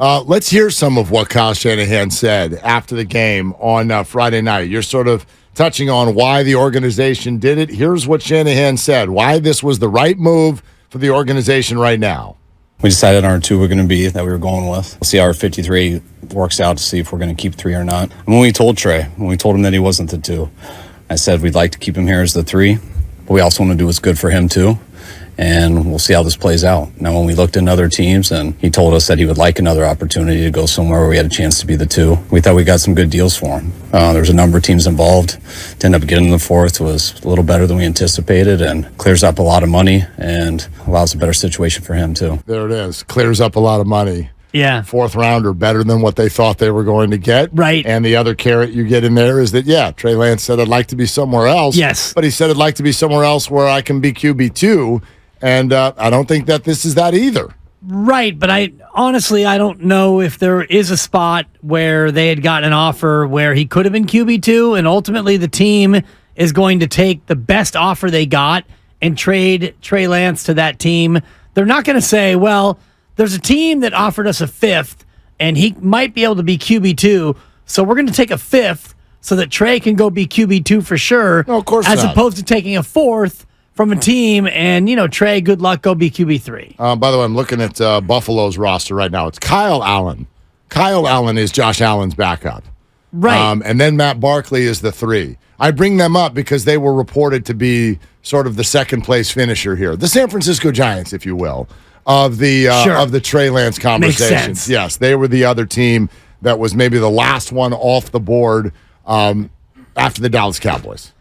Let's hear some of what Kyle Shanahan said after the game on Friday night. You're sort of touching on why the organization did it. Here's what Shanahan said, why this was the right move for the organization right now. We decided on our 2 we're going to be that we were going with. We'll see how our 53 works out to see if we're going to keep 3 or not. And when we told him that he wasn't the 2, I said we'd like to keep him here as the 3, but we also want to do what's good for him too. And we'll see how this plays out. Now, when we looked at other teams and he told us that he would like another opportunity to go somewhere where we had a chance to be the 2, we thought we got some good deals for him. There's a number of teams involved. To end up getting the 4th was a little better than we anticipated and clears up a lot of money and allows a better situation for him too. There it is. Clears up a lot of money. Yeah. 4th rounder, better than what they thought they were going to get. Right. And the other carrot you get in there is that, Trey Lance said, I'd like to be somewhere else. Yes. But he said, I'd like to be somewhere else where I can be QB2. And I don't think that this is that either. Right, but I don't know if there is a spot where they had gotten an offer where he could have been QB2, and ultimately the team is going to take the best offer they got and trade Trey Lance to that team. They're not going to say, well, there's a team that offered us a 5th, and he might be able to be QB2, so we're going to take a 5th so that Trey can go be QB2 for sure. No, of course as not. Opposed to taking a 4th from a team, and, Trey, good luck, go be QB3. By the way, I'm looking at Buffalo's roster right now. It's Kyle Allen. Kyle Allen is Josh Allen's backup. Right. And then Matt Barkley is the 3. I bring them up because they were reported to be sort of the second-place finisher here. The San Francisco Giants, if you will, of the Trey Lance conversations. Makes sense. Yes, they were the other team that was maybe the last one off the board after the Dallas Cowboys.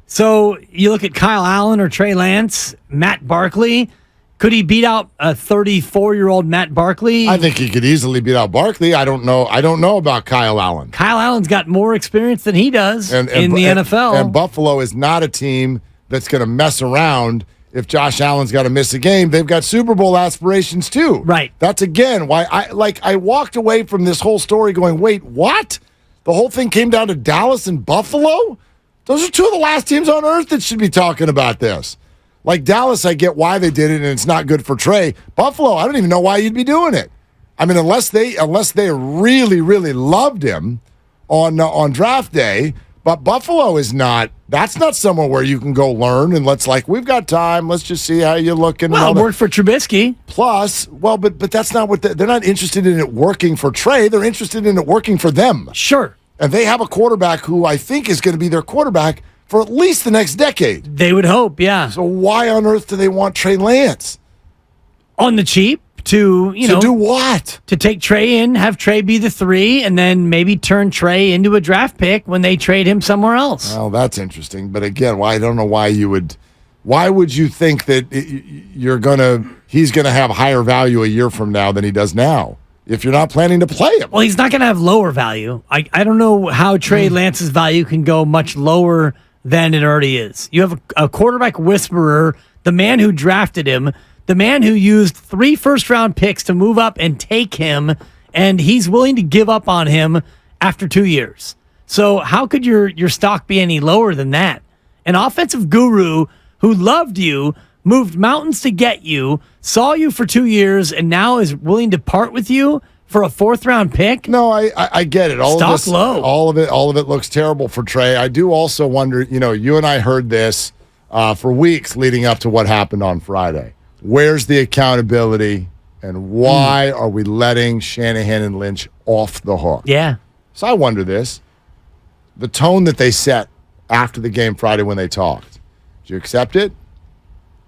So you look at Kyle Allen or Trey Lance, Matt Barkley. Could he beat out a 34-year-old Matt Barkley? I think he could easily beat out Barkley. I don't know about Kyle Allen. Kyle Allen's got more experience than he does in the NFL. And Buffalo is not a team that's going to mess around if Josh Allen's got to miss a game. They've got Super Bowl aspirations too. Right. That's, again, why I walked away from this whole story going, wait, what? The whole thing came down to Dallas and Buffalo? Those are 2 of the last teams on earth that should be talking about this. Like Dallas, I get why they did it, and it's not good for Trey. Buffalo, I don't even know why you'd be doing it. I mean, unless they really, really loved him on draft day. But Buffalo is not. That's not somewhere where you can go learn and we've got time. Let's just see how you're looking. Well, it worked for Trubisky. Plus, but that's not what they're not interested in it working for Trey. They're interested in it working for them. Sure. And they have a quarterback who I think is going to be their quarterback for at least the next decade. They would hope, yeah. So why on earth do they want Trey Lance? On the cheap to do what? To take Trey in, have Trey be the 3, and then maybe turn Trey into a draft pick when they trade him somewhere else. Well, that's interesting. But again, I don't know why you would. Why would you think that he's going to have higher value a year from now than he does now? If you're not planning to play him. Well, he's not going to have lower value. I don't know how Trey Lance's value can go much lower than it already is. You have a quarterback whisperer, the man who drafted him, the man who used 3 first-round picks to move up and take him, and he's willing to give up on him after 2 years. So how could your stock be any lower than that? An offensive guru who loved you, moved mountains to get you, saw you for 2 years, and now is willing to part with you for a 4th-round pick? No, I get it. Stock low. All of it looks terrible for Trey. I do also wonder, you and I heard this for weeks leading up to what happened on Friday. Where's the accountability, and why are we letting Shanahan and Lynch off the hook? Yeah. So I wonder this. The tone that they set after the game Friday when they talked, did you accept it?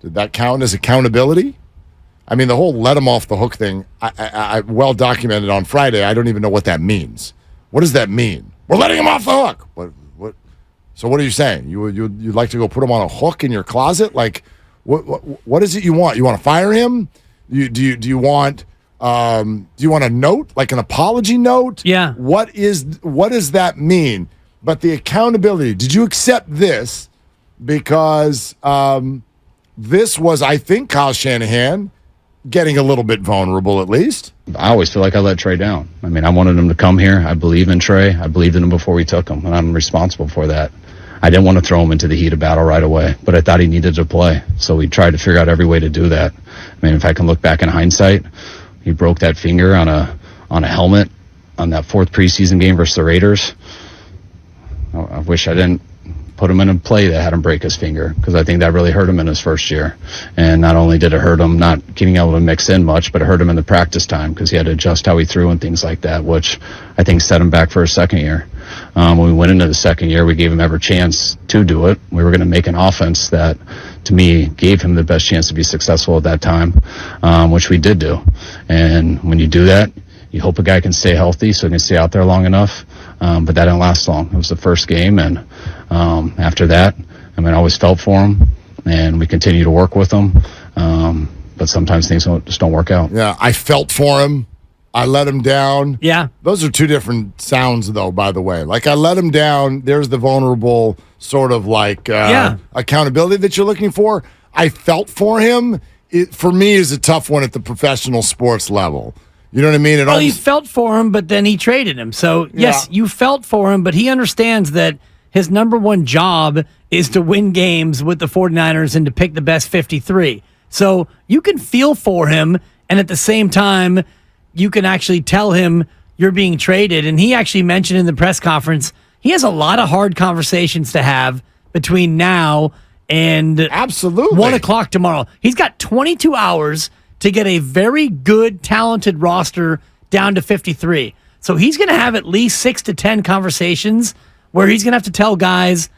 Did that count as accountability? I mean, the whole let them off the hook thing, I well documented on Friday. I don't even know what that means. What does that mean? We're letting him off the hook. What? So what are you saying? You'd like to go put him on a hook in your closet? Like, what is it you want? You want to fire him? Do you want a note, like an apology note? Yeah. What does that mean? But the accountability. Did you accept this? Because this was, I think, Kyle Shanahan getting a little bit vulnerable, at least. I always feel like I let Trey down. I mean, I wanted him to come here. I believe in Trey. I believed in him before we took him, and I'm responsible for that. I didn't want to throw him into the heat of battle right away, but I thought he needed to play. So we tried to figure out every way to do that. I mean, if I can look back in hindsight, he broke that finger on on a helmet on that 4th preseason game versus the Raiders. I wish I didn't put him in a play that had him break his finger, because I think that really hurt him in his first year. And not only did it hurt him not getting able to mix in much, but it hurt him in the practice time, because he had to adjust how he threw and things like that, which I think set him back for his second year. When we went into the second year, we gave him every chance to do it. We were going to make an offense that, to me, gave him the best chance to be successful at that time, which we did do. And when you do that, you hope a guy can stay healthy so he can stay out there long enough. But that didn't last long. It was the first game, and after that, I always felt for him, and we continue to work with him. But sometimes things just don't work out. Yeah, I felt for him. I let him down. Yeah. Those are two different sounds, though, by the way. Like, I let him down. There's the vulnerable sort of accountability that you're looking for. I felt for him. It, for me, is a tough one at the professional sports level. You know what I mean? You felt for him, but then he traded him. So, yes, you felt for him, but he understands that his number one job is to win games with the 49ers and to pick the best 53. So you can feel for him, and at the same time, you can actually tell him you're being traded. And he actually mentioned in the press conference, he has a lot of hard conversations to have between now and absolutely 1 o'clock tomorrow. He's got 22 hours to get a very good, talented roster down to 53. So he's going to have at least 6 to 10 conversations where he's going to have to tell guys,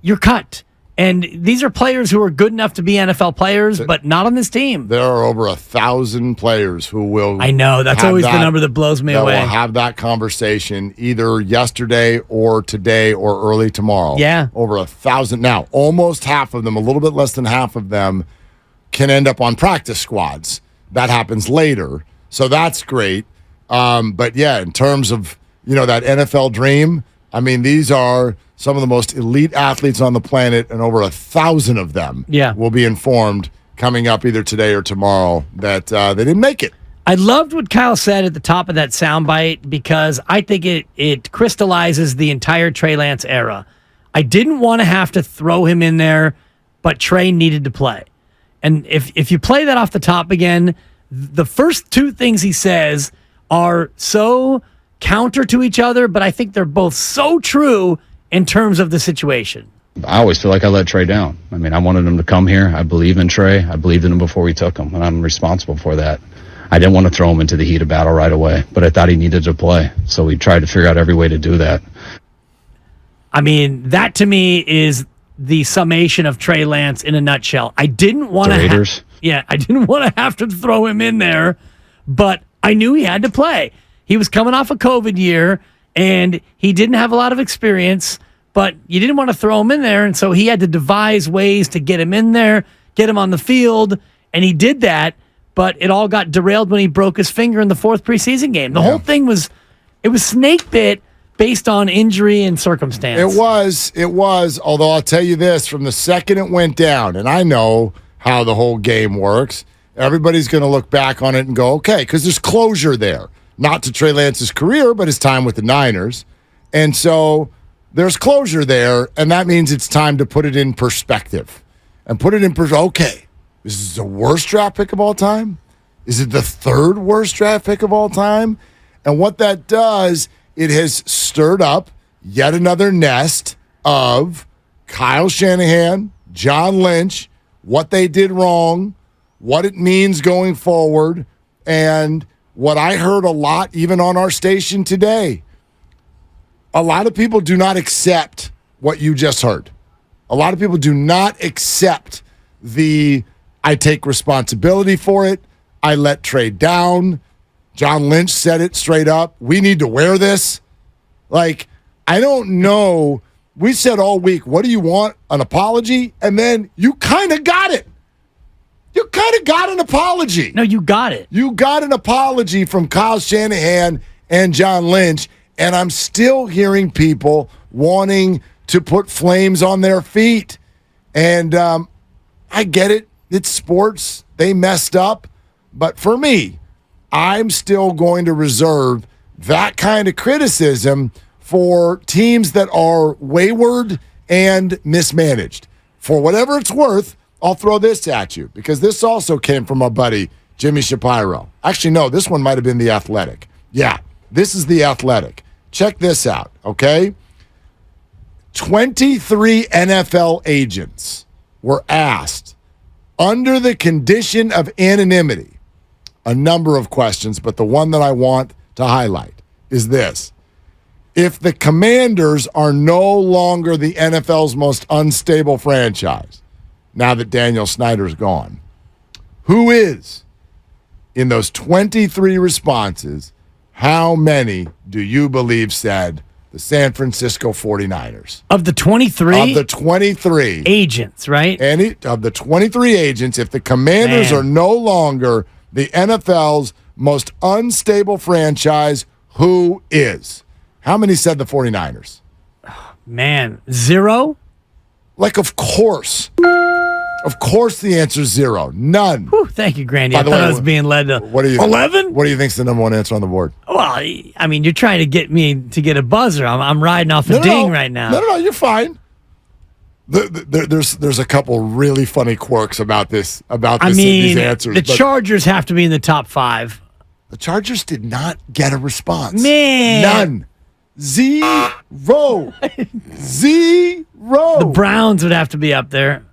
you're cut. And these are players who are good enough to be NFL players, but not on this team. There are over 1,000 players who will. I know. That's always the number that blows me away. Will have that conversation either yesterday or today or early tomorrow. Yeah. Over 1,000. Now, almost half of them, a little bit less than half of them, can end up on practice squads. That happens later. So that's great. But yeah, in terms of, that NFL dream, these are some of the most elite athletes on the planet, and over 1,000 of them will be informed coming up either today or tomorrow that they didn't make it. I loved what Kyle said at the top of that soundbite, because I think it crystallizes the entire Trey Lance era. I didn't want to have to throw him in there, but Trey needed to play. And if you play that off the top again, the first two things he says are so counter to each other, but I think they're both so true in terms of the situation. I always feel like I let Trey down. I wanted him to come here. I believe in Trey. I believed in him before we took him, and I'm responsible for that. I didn't want to throw him into the heat of battle right away, but I thought he needed to play, so we tried to figure out every way to do that. That to me is the summation of Trey Lance in a nutshell. I didn't want to I didn't want to have to throw him in there, but I knew he had to play. He was coming off a COVID year, and he didn't have a lot of experience, but you didn't want to throw him in there, and so he had to devise ways to get him in there, get him on the field, and he did that, but it all got derailed when he broke his finger in the 4th preseason game. The whole thing was snake bit based on injury and circumstance. It was, although I'll tell you this, from the second it went down, and I know how the whole game works, everybody's going to look back on it and go, okay, because there's closure there. Not to Trey Lance's career, but his time with the Niners. And so there's closure there, and that means it's time to put it in perspective. And put it in okay, this is the worst draft pick of all time? Is it the 3rd worst draft pick of all time? And what that does, it has stirred up yet another nest of Kyle Shanahan, John Lynch, what they did wrong, what it means going forward, and what I heard a lot, even on our station today. A lot of people do not accept what you just heard. A lot of people do not accept I take responsibility for it. I let Trey down. John Lynch said it straight up. We need to wear this. I don't know. We said all week, what do you want? An apology? And then you kind of got it. You kind of got an apology. No, you got it. You got an apology from Kyle Shanahan and John Lynch, and I'm still hearing people wanting to put flames on their feet. And I get it. It's sports. They messed up. But for me, I'm still going to reserve that kind of criticism for teams that are wayward and mismanaged. For whatever it's worth, I'll throw this at you, because this also came from our buddy Jimmy Shapiro. Actually, no, this one might have been The Athletic. Yeah, this is The Athletic. Check this out, okay? 23 NFL agents were asked, under the condition of anonymity, a number of questions, but the one that I want to highlight is this. If the Commanders are no longer the NFL's most unstable franchise, now that Daniel Snyder's gone, who is? In those 23 responses, how many do you believe said the San Francisco 49ers? Of the 23? Of the 23 agents, right? Of the 23 agents, if the Commanders are no longer the NFL's most unstable franchise, who is? How many said the 49ers? Man, 0? Like, of course. Of course the answer is 0. None. Whew, thank you, Grandy. By I the thought way, I was being led to 11? What do you think's the number one answer on the board? Well, I mean, you're trying to get me to get a buzzer. I'm riding off a ding right now. No, you're fine. There's a couple really funny quirks about this. These answers. The Chargers have to be in the top 5. The Chargers did not get a response. Man. None. 0. 0. The Browns would have to be up there.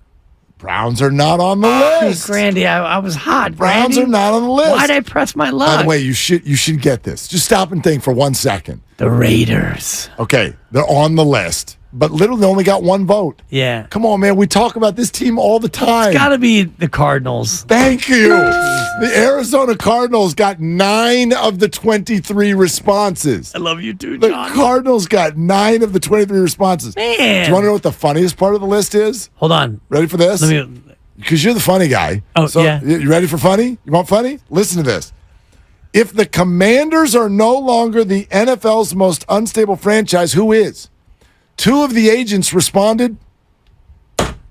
Browns are not on the list. Grandy, I was hot. Browns Grandy. are not on the list. Why'd I press my luck? By the way, you should get this. Just stop and think for 1 second. The Raiders. Okay, they're on the list, but literally only got 1 vote. Yeah. Come on, man. We talk about this team all the time. Got to be the Cardinals. Thank you. The Arizona Cardinals got 9 of the 23 responses. I love you too, The John. Cardinals got 9 of the 23 responses. Man. Do you want to know what the funniest part of the list is? Hold on. Ready for this? Because you're the funny guy. Oh, yeah. You ready for funny? You want funny? Listen to this. If the Commanders are no longer the NFL's most unstable franchise, who is? 2 of the agents responded,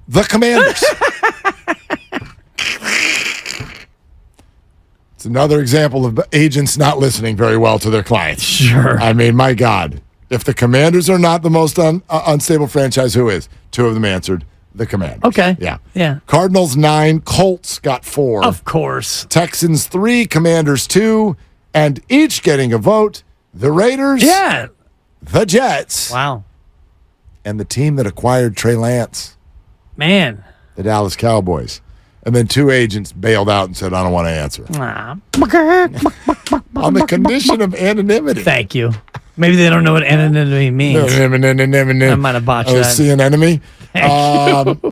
the Commanders. It's another example of agents not listening very well to their clients. Sure. I mean, my God. If the Commanders are not the most unstable franchise, who is? 2 of them answered, the Commanders. Okay. Yeah. Cardinals 9, Colts got 4. Of course. Texans 3, Commanders 2, and each getting a vote, the Raiders, Yeah. the Jets, Wow. and the team that acquired Trey Lance, Man. the Dallas Cowboys. And then 2 agents bailed out and said, I don't want to answer. Ah. On the condition of anonymity. Thank you. Maybe they don't know what anonymity means. I might have botched Oh, that. see an enemy?